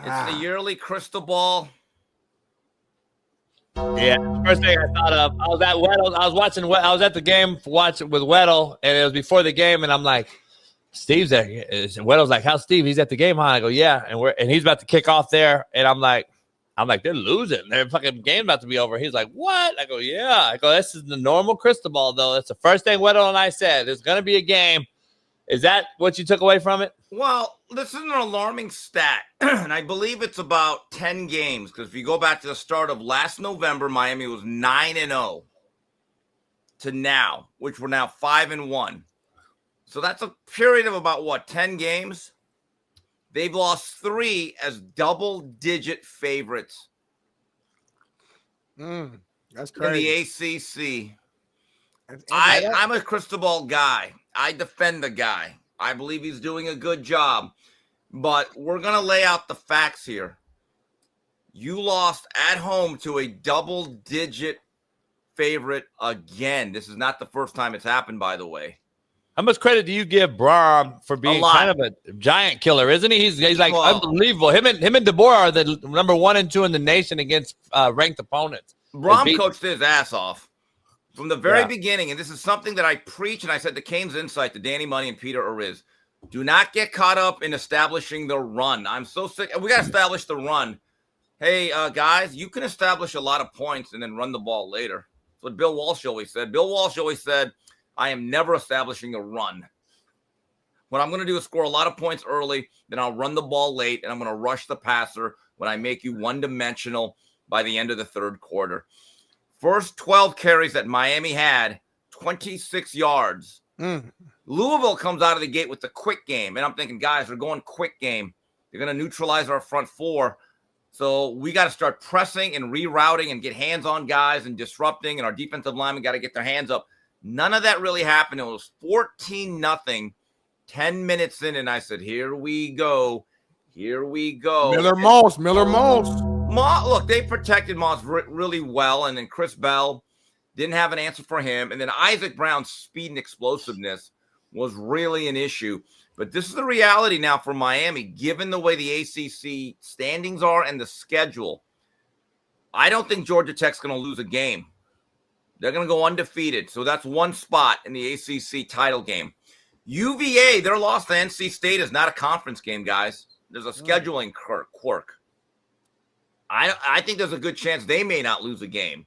It's the yearly Cristobal. Yeah, first thing I thought of, I was at Weddle. I was at the game watching with Weddle, and it was before the game, and I'm like, Steve's there. And Weddle's like, how's Steve? He's at the game, huh? I go, yeah, and he's about to kick off there, and I'm like, they're losing. Their fucking game's about to be over. He's like, what? I go, yeah. I go, this is the normal Cristobal, though. That's the first thing Weddle and I said. There's gonna be a game. Is that what you took away from it? Well, this is an alarming stat, and I believe it's about 10 games, because if you go back to the start of last November, Miami was 9-0 to now, which we're now 5-1. So that's a period of about, 10 games? They've lost 3 as double-digit favorites. That's crazy. In the ACC. I'm a Cristobal guy. I defend the guy. I believe he's doing a good job. But we're going to lay out the facts here. You lost at home to a double-digit favorite again. This is not the first time it's happened, by the way. How much credit do you give Braum for being kind of a giant killer, isn't he? He's like unbelievable. Him and DeBoer are the number 1 and 2 in the nation against ranked opponents. Braum coached his ass off from the very beginning, and this is something that I preach, and I said to Kane's Insight, to Danny Money and Peter Ariz. Do not get caught up in establishing the run. I'm so sick. We got to establish the run. Hey, guys, you can establish a lot of points and then run the ball later. That's what Bill Walsh always said. Bill Walsh always said, I am never establishing a run. What I'm going to do is score a lot of points early, then I'll run the ball late, and I'm going to rush the passer when I make you one-dimensional by the end of the third quarter. First 12 carries that Miami had, 26 yards. Louisville comes out of the gate with the quick game, and I'm thinking, guys, they're going quick game. They're going to neutralize our front four. So we got to start pressing and rerouting and get hands on guys and disrupting, and our defensive linemen got to get their hands up. None of that really happened. It was 14-0, 10 minutes in, and I said, here we go. Here we go. Miller Moss. Look, they protected Moss really well, and then Chris Bell didn't have an answer for him. And then Isaac Brown's speed and explosiveness was really an issue. But this is the reality now for Miami, given the way the ACC standings are and the schedule. I don't think Georgia Tech's going to lose a game. They're going to go undefeated. So that's one spot in the ACC title game. UVA, their loss to NC State is not a conference game, guys. There's a scheduling quirk. I think there's a good chance they may not lose a game.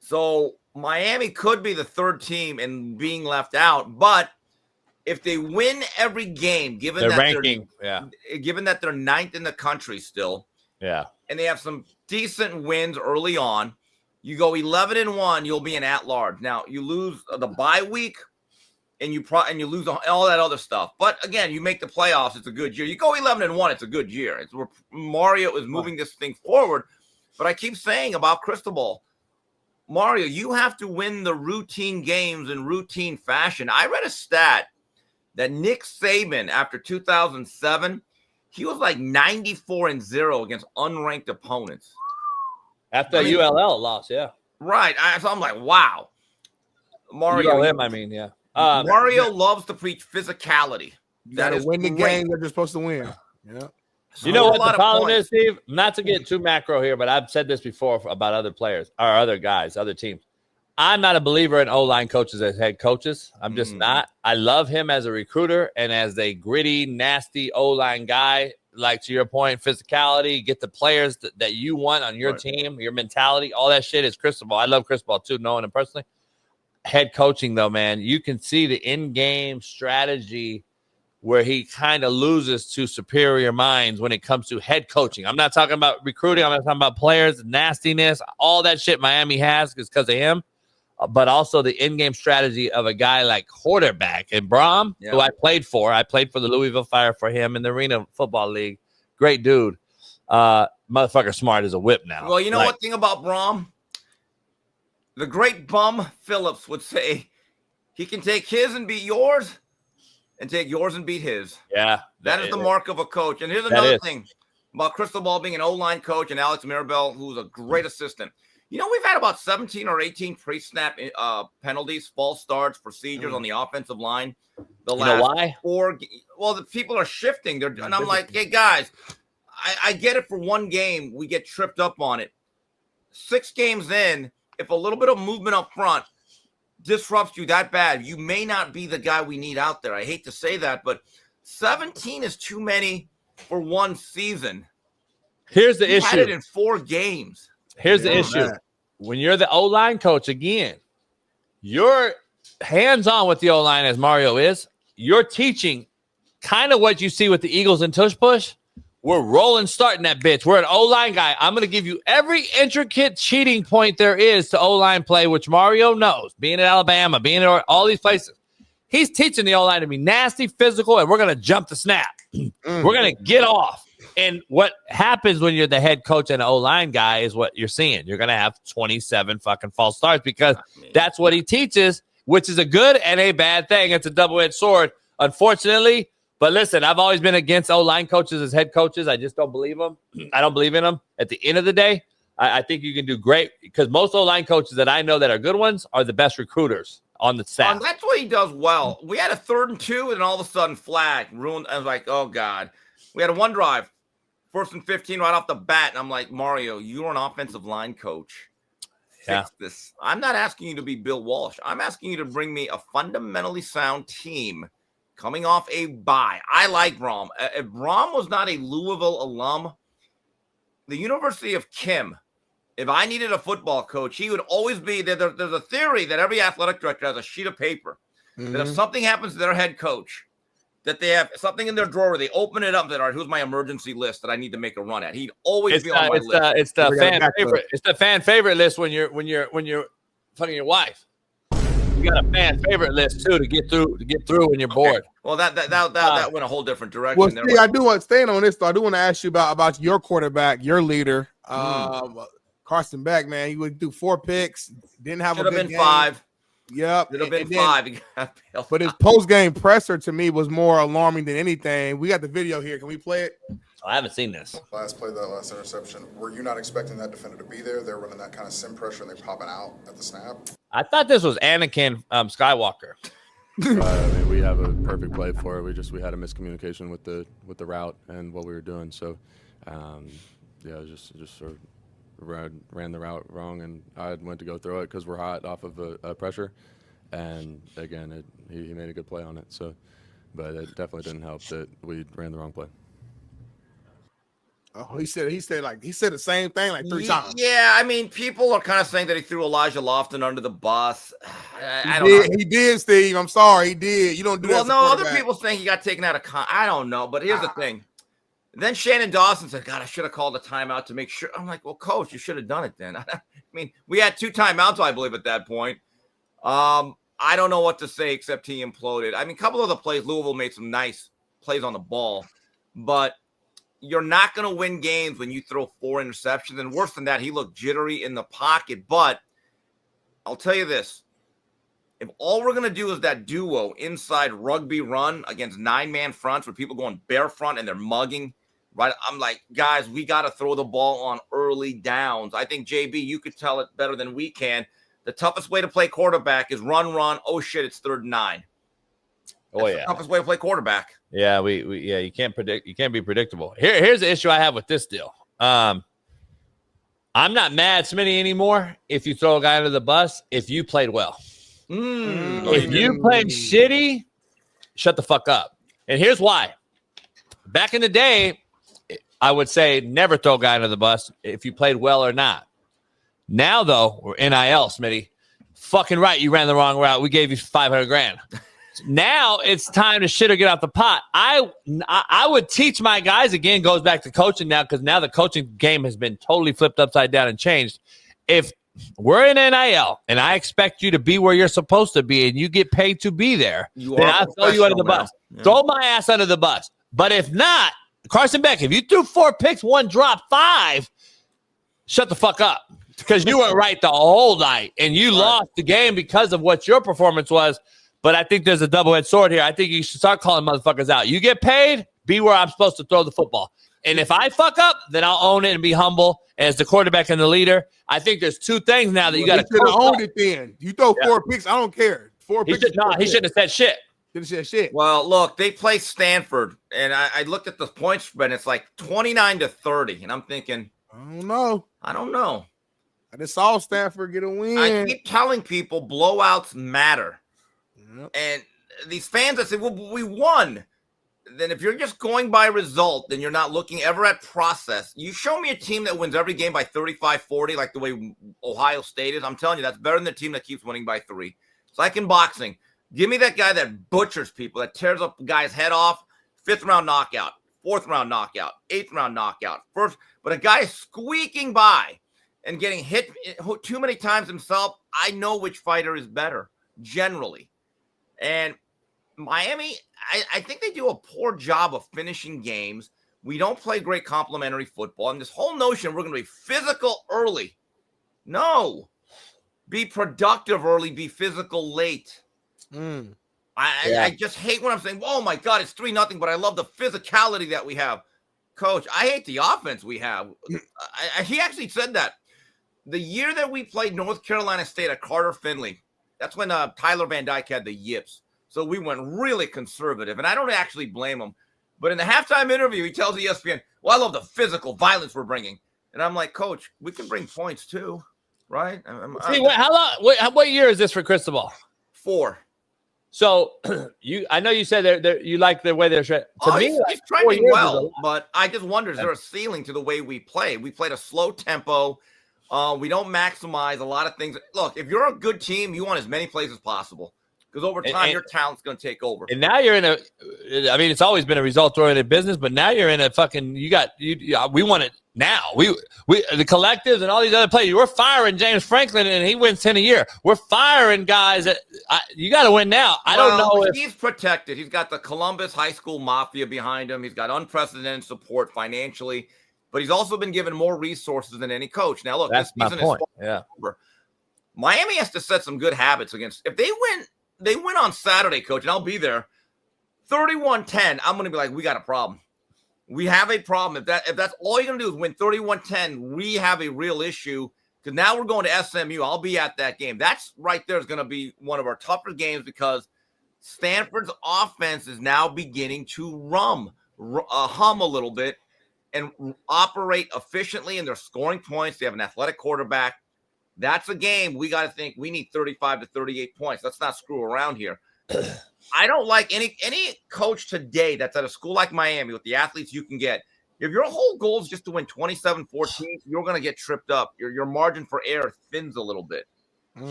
So Miami could be the third team and being left out. But if they win every game, given that they're ninth in the country still, and they have some decent wins early on, you go 11-1, you'll be an at-large. Now you lose the bye week, and you lose all that other stuff. But again, you make the playoffs. It's a good year. You go 11-1. It's a good year. It's where Mario is moving this thing forward. But I keep saying about Cristobal, Mario, you have to win the routine games in routine fashion. I read a stat that Nick Saban, after 2007, he was like 94-0 against unranked opponents. After ULL loss, yeah. Right. So I'm like, wow. Mario. Mario loves to preach physicality. You got to win the game that you're supposed to win. Yeah. So you know what the problem is, Steve? Not to get too macro here, but I've said this before about other players or other guys, other teams. I'm not a believer in O-line coaches as head coaches. I'm just not. I love him as a recruiter and as a gritty, nasty O-line guy. Like, to your point, physicality, get the players that you want on your team, your mentality, all that shit is Cristobal. I love Cristobal too, knowing him personally. Head coaching, though, man, you can see the in-game strategy where he kind of loses to superior minds when it comes to head coaching. I'm not talking about recruiting. I'm not talking about players, nastiness, all that shit Miami has is because of him. But also the in-game strategy of a guy like quarterback and Braum, who I played for. I played for the Louisville Fire for him in the Arena Football League. Great dude. Motherfucker smart as a whip now. Well, you know what thing about Braum? The great bum Phillips would say he can take his and beat yours and take yours and beat his. Yeah. That is the mark of a coach. And here's another thing about Cristobal being an O-line coach and Alex Mirabel, who's a great assistant. You know, we've had about 17 or 18 pre-snap penalties, false starts, procedures on the offensive line. The last why? Well, the people are shifting. And I'm like, hey, guys, I get it for one game. We get tripped up on it. 6 games in, if a little bit of movement up front disrupts you that bad, you may not be the guy we need out there. I hate to say that, but 17 is too many for one season. Here's the issue. Had it in 4 games. Here's the issue. Man. When you're the O-line coach, again, you're hands-on with the O-line as Mario is. You're teaching kind of what you see with the Eagles and tush push. We're rolling, starting that bitch. We're an O-line guy. I'm going to give you every intricate cheating point there is to O-line play, which Mario knows, being at Alabama, being at all these places. He's teaching the O-line to be nasty, physical, and we're going to jump the snap. We're going to get off. And what happens when you're the head coach and an O-line guy is what you're seeing. You're going to have 27 fucking false starts because that's what he teaches, which is a good and a bad thing. It's a double-edged sword, unfortunately. But listen, I've always been against O-line coaches as head coaches. I just don't believe them. I don't believe in them. At the end of the day, I think you can do great because most O-line coaches that I know that are good ones are the best recruiters on the staff. That's what he does well. We had a 3rd and 2, and all of a sudden, flag ruined. I was like, oh, God. We had a 1 drive, 1st and 15 right off the bat. And I'm like, Mario, you're an offensive line coach. Fix this. I'm not asking you to be Bill Walsh. I'm asking you to bring me a fundamentally sound team coming off a bye. I like Brom. If Brom was not a Louisville alum, the University of Kim, if I needed a football coach, he would always be there. There's a theory that every athletic director has a sheet of paper that if something happens to their head coach, that they have something in their drawer, they open it up and say, all right, who's my emergency list that I need to make a run at? He'd always be on my list. It's the fan favorite. It's the fan favorite list when you're fucking your wife. You got a fan favorite list too to get through when you're bored. Well, that went a whole different direction. Well, see, I do want to stay on this though. I do want to ask you about your quarterback, your leader, Carson Beck. Man, he would do 4 picks, didn't have Should a have good been game. 5. Yep, Should have been 5. But his post-game presser to me was more alarming than anything. We got the video here. Can we play it? I haven't seen this. Last play, that last interception. Were you not expecting that defender to be there? They're running that kind of sim pressure and they're popping out at the snap. I thought this was Anakin Skywalker. I mean, we have a perfect play for it. We had a miscommunication with the route and what we were doing. So, just sort of ran the route wrong, and I went to go throw it because we're hot off of a pressure. And again, he made a good play on it. So, but it definitely didn't help that we ran the wrong play. Oh, he said the same thing like 3 times. Yeah, I mean, people are kind of saying that he threw Elijah Lofton under the bus. I don't know. He did, Steve. I'm sorry, he did. You don't do that. Well, no, other people saying he got taken out of I don't know, but here's the thing. Then Shannon Dawson said, God, I should have called a timeout to make sure. I'm like, well, coach, you should have done it then. I mean, we had 2 timeouts, I believe, at that point. I don't know what to say except he imploded. I mean, a couple of the plays, Louisville made some nice plays on the ball, but you're not going to win games when you throw 4 interceptions. And worse than that, he looked jittery in the pocket. But I'll tell you this. If all we're going to do is that duo inside rugby run against 9-man fronts where people going bare front and they're mugging, right? I'm like, guys, we got to throw the ball on early downs. I think, JB, you could tell it better than we can. The toughest way to play quarterback is run. Oh, shit, it's 3rd and 9. That's the toughest way to play quarterback. Yeah, you can't predict. You can't be predictable. Here's the issue I have with this deal. I'm not mad, Smitty, anymore if you throw a guy under the bus if you played well. If you played shitty, shut the fuck up. And here's why. Back in the day, I would say never throw a guy under the bus if you played well or not. Now, though, we're NIL, Smitty. Fucking right, you ran the wrong route. We gave you $500,000. Now it's time to shit or get out the pot. I would teach my guys, again, goes back to coaching now because now the coaching game has been totally flipped upside down and changed. If we're in NIL and I expect you to be where you're supposed to be and you get paid to be there, then I'll throw you under the bus. Yeah. Throw my ass under the bus. But if not, Carson Beck, if you threw 4 picks, 1 drop, 5, shut the fuck up. Because you were right the whole night and you lost the game because of what your performance was. But I think there's a double-edged sword here. I think you should start calling motherfuckers out. You get paid, be where I'm supposed to throw the football. And if I fuck up, then I'll own it and be humble as the quarterback and the leader. I think there's 2 things now that you got to own it then. You throw 4 picks, I don't care. 4 picks. He shouldn't have said shit. Didn't say shit. Well, look, they play Stanford, and I looked at the point spread. And it's like 29-30, and I'm thinking, I don't know. I just saw Stanford get a win. I keep telling people blowouts matter. Yep. And these fans that say, well, we won. Then if you're just going by result, then you're not looking ever at process. You show me a team that wins every game by 35-40, like the way Ohio State is. I'm telling you, that's better than the team that keeps winning by 3. It's like in boxing. Give me that guy that butchers people, that tears up a guy's head off, 5th round knockout, 4th round knockout, 8th round knockout, first. But a guy squeaking by and getting hit too many times himself, I know which fighter is better, generally. And Miami, I think they do a poor job of finishing games. We don't play great complementary football. And this whole notion we're going to be physical early. No. Be productive early, be physical late. I just hate when I'm saying, oh, my God, it's 3-0, but I love the physicality that we have. Coach, I hate the offense we have. He actually said that. The year that we played North Carolina State at Carter Finley, that's when Tyler Van Dyke had the yips. So we went really conservative, and I don't actually blame him. But in the halftime interview, he tells ESPN, well, I love the physical violence we're bringing. And I'm like, Coach, we can bring points too, right? What year is this for Cristobal? 4. So I know you said you like the way they're to me. He's trending well, but I just wonder, is there a ceiling to the way we play? We played a slow tempo. We don't maximize a lot of things. Look, if you're a good team, you want as many plays as possible. Because over time, your talent's going to take over. And now you're in it's always been a result-oriented business, but now you're in a fucking, we want it now. We the collectives and all these other players, we're firing James Franklin, and he wins 10 a year. We're firing guys you got to win now. I don't know if he's protected. He's got the Columbus high school mafia behind him. He's got unprecedented support financially, but he's also been given more resources than any coach. Now, look, that's my point. Yeah. Miami has to set some good habits against. If they win on Saturday, Coach, and I'll be there, 31-10, I'm going to be like, we got a problem. We have a problem. If that's all you're going to do is win 31-10, we have a real issue because now we're going to SMU. I'll be at that game. That's right there is going to be one of our tougher games because Stanford's offense is now beginning to hum a little bit and operate efficiently, and they're scoring points. They have an athletic quarterback. That's a game we got to think we need 35 to 38 points. Let's not screw around here. I don't like any coach today that's at a school like Miami with the athletes you can get. If your whole goal is just to win 27-14, you're going to get tripped up. Your margin for error thins a little bit.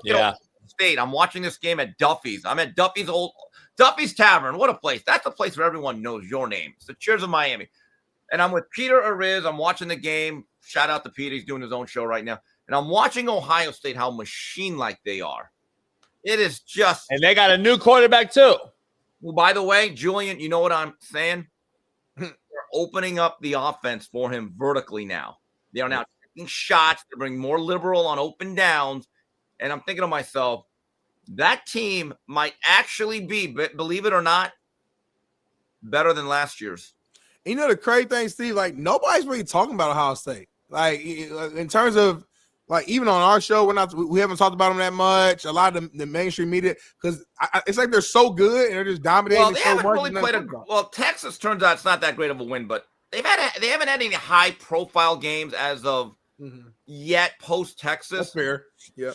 Yeah. State. I'm watching this game at Duffy's. I'm at Duffy's Tavern. What a place. That's a place where everyone knows your name. It's the Cheers of Miami. And I'm with Peter Ariz. I'm watching the game. Shout out to Peter. He's doing his own show right now. And I'm watching Ohio State, how machine-like they are. It is just... And they got a new quarterback, too. Well, by the way, Julian, you know what I'm saying? They're opening up the offense for him vertically now. They are now taking shots. They're bringing more liberal on open downs. And I'm thinking to myself, that team might actually be, believe it or not, better than last year's. You know the crazy thing, Steve? Like, nobody's really talking about Ohio State. Like, in terms of... Like, even on our show, we haven't talked about them that much. A lot of the mainstream media, because it's like they're so good and they're just dominating. Well, they haven't really played Texas turns out it's not that great of a win, but they haven't had any high-profile games as of yet post-Texas. That's fair. Yeah.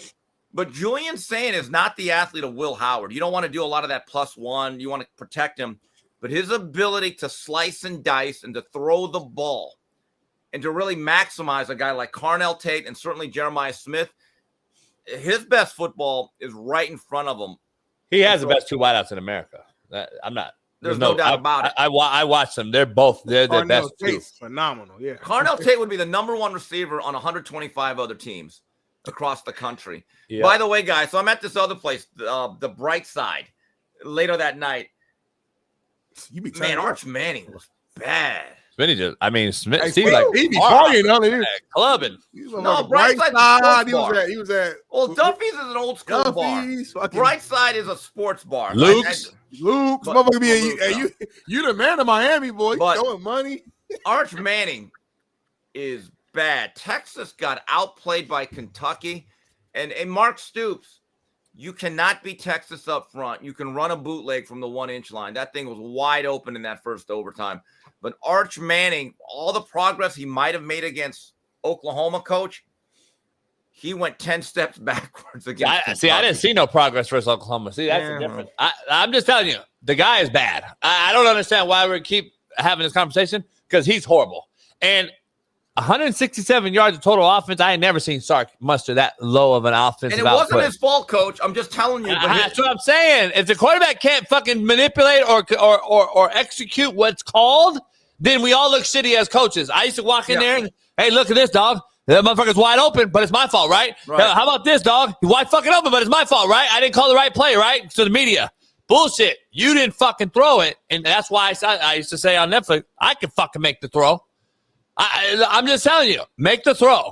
But Julian Sayin is not the athlete of Will Howard. You don't want to do a lot of that +1. You want to protect him. But his ability to slice and dice and to throw the ball and to really maximize a guy like Carnell Tate and certainly Jeremiah Smith, his best football is right in front of him. He has the best 2 wideouts in America. There's no doubt about it. I watched them. They're the best 2. Phenomenal, yeah. Carnell Tate would be the #1 receiver on 125 other teams across the country. Yeah. By the way, guys, so I'm at this other place, the Bright Side, later that night. Arch Manning was bad. Smitty just, Smith. Hey, Steve, like, he be partying on it. Clubbing. No, Brightside. He was at. Well, Duffy's is an old school bar. Brightside is a sports bar. Luke's, motherfucker, you the man of Miami, boy. You throwing money. Arch Manning is bad. Texas got outplayed by Kentucky, and Mark Stoops. You cannot be Texas up front. You can run a bootleg from the 1-inch line. That thing was wide open in that first overtime. But Arch Manning, all the progress he might have made against Oklahoma, coach, he went 10 steps backwards against Kentucky. I didn't see no progress versus Oklahoma. See, that's the difference. I'm just telling you, the guy is bad. I don't understand why we keep having this conversation, because he's horrible. And 167 yards of total offense. I ain't never seen Sark muster that low of an offensive output. And it wasn't his fault, coach. I'm just telling you. That's what I'm saying. If the quarterback can't fucking manipulate or execute what's called, then we all look shitty as coaches. I used to walk in there and, hey, look at this, dog. That motherfucker's wide open, but it's my fault, right? How about this, dog? He's wide fucking open, but it's my fault, right? I didn't call the right play, right? To the media. Bullshit. You didn't fucking throw it. And that's why I used to say on Netflix, I can fucking make the throw. I'm just telling you, make the throw.